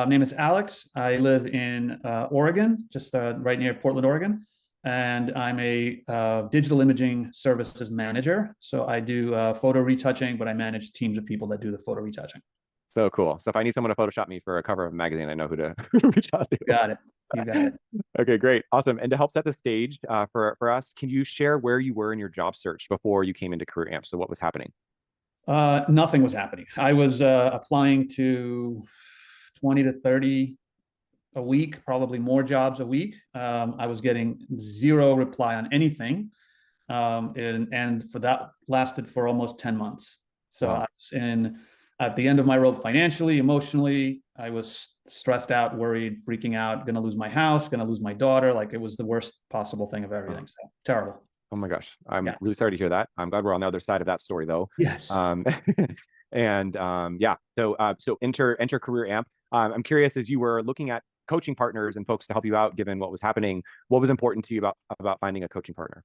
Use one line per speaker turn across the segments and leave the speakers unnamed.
Name is Alex. I live in Oregon, just right near Portland, Oregon, and I'm a digital imaging services manager. So I do photo retouching, but I manage teams of people that do the photo retouching.
So cool. So if I need someone to Photoshop me for a cover of a magazine, I know who to, who to reach out to.
You got it. You got it.
Okay, great. Awesome. And to help set the stage for us, can you share where you were in your job search before you came into Career Amp? So what was happening?
Nothing was happening. I was applying to 20 to 30 a week, probably more jobs a week. I was getting zero reply on anything. And for that lasted for almost 10 months. So I
Wow.
was at the end of my rope financially, emotionally. I was stressed out, worried, freaking out, going to lose my house, going to lose my daughter. Like it was the worst possible thing of
Oh,
everything. So terrible.
oh my gosh. I'm
Yeah.
really sorry to hear that. I'm glad we're on the other side of that story though.
Yes.
Um, yeah. So enter Career Amp. I'm curious, as you were looking at coaching partners and folks to help you out, given what was happening, what was important to you about finding a coaching partner?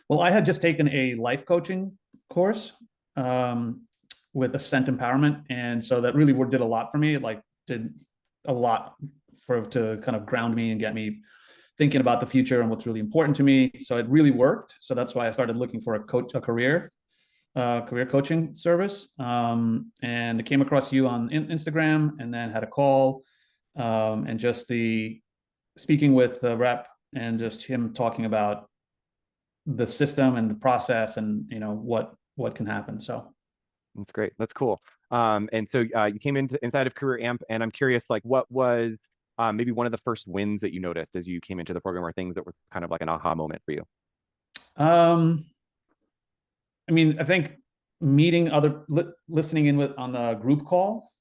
Well, I had just taken a life coaching course with Ascent Empowerment. And so that really did a lot for me. It like did a lot to kind of ground me and get me thinking about the future and what's really important to me. So it really worked. So that's why I started looking for a career coaching service. And I came across you on Instagram and then had a call and just the speaking with the rep and just him talking about the system and the process and what can happen. So
That's great. That's cool. And so you came inside of Career Amp, and I'm curious, like, what was maybe one of the first wins that you noticed as you came into the program, or things that were kind of like an aha moment for you?
um I mean, I think meeting listening in with on the group call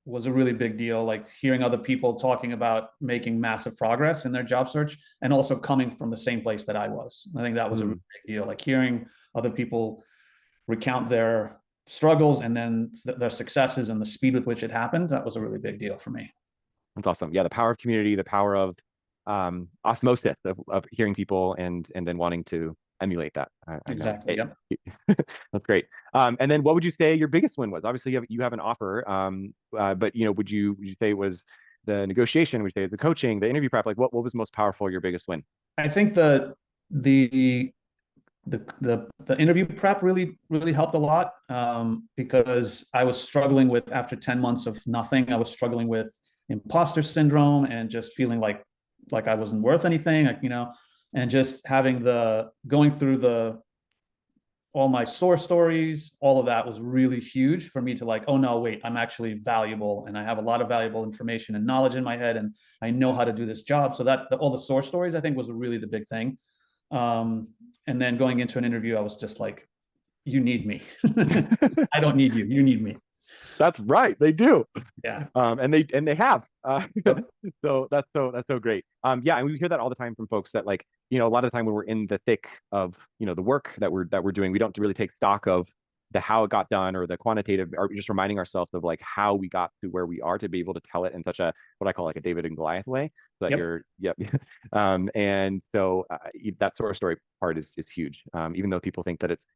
was a really big deal. Like hearing other people talking about making massive progress in their job search and also coming from the same place that I was. I think that was a really
Mm,
big deal. Like hearing other people recount their struggles and then their successes and the speed with which it happened. That was a really big deal for me.
that's awesome. Yeah, the power of community, the power of osmosis of hearing people and then wanting to emulate that. I know
Exactly. Yep.
that's great. And then what would you say your biggest win was? Obviously, you have an offer, but would you say it was the negotiation? Would you say the coaching, the interview prep? Like, what was most powerful? Your biggest win?
I think the the interview prep really helped a lot because I was struggling with after 10 months of nothing. I was struggling with imposter syndrome and just feeling like I wasn't worth anything, and just having the going through the all my source stories, all of that was really huge for me to like, oh no, wait, I'm actually valuable and I have a lot of valuable information and knowledge in my head and I know how to do this job. So all the source stories I think was really the big thing. Um, and then going into an interview, I was just like, you need me. I don't need you. You need me.
That's right. They do.
Yeah.
And they have.
Yep.
So that's so great. Yeah, and we hear that all the time from folks that like, a lot of the time when we're in the thick of, the work that we're doing, we don't really take stock of the how it got done or the quantitative, or just reminding ourselves of like how we got to where we are to be able to tell it in such a what I call like a David and Goliath way. So that
Yep.
you're, yep. And so that sort of story part is huge. Even though people think that it's,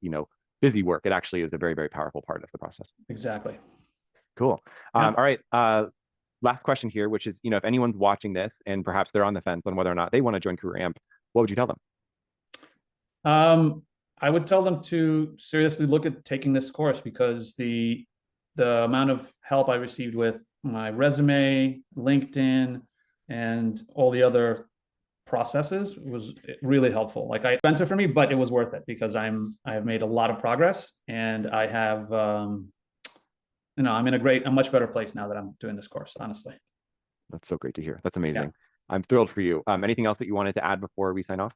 busy work, it actually is a very, very powerful part of the process.
Exactly.
Cool.
Yeah.
All right. Last question here, which is, if anyone's watching this and perhaps they're on the fence on whether or not they want to join Career Amp, what would you tell them?
I would tell them to seriously look at taking this course because the amount of help I received with my resume, LinkedIn, and all the other processes was really helpful. Like expensive for me, but it was worth it because I have made a lot of progress and I have I'm in a much better place now that I'm doing this course, honestly.
That's so great to hear. That's
Yeah.
amazing. I'm thrilled for you. Anything else that you wanted to add before we sign off?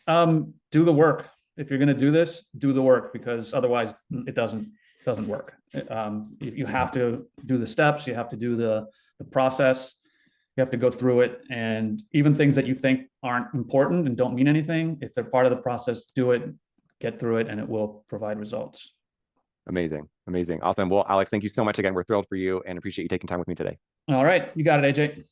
Do the work. If you're going to do this, do the work because otherwise it doesn't work. You have to do the steps. You have to do the process. You have to go through it, and even things that you think aren't important and don't mean anything, if they're part of the process, do it, get through it, and it will provide results.
Amazing. Amazing. Awesome. Well, Alex, thank you so much again. We're thrilled for you and appreciate you taking time with me today.
All right, you got it, AJ.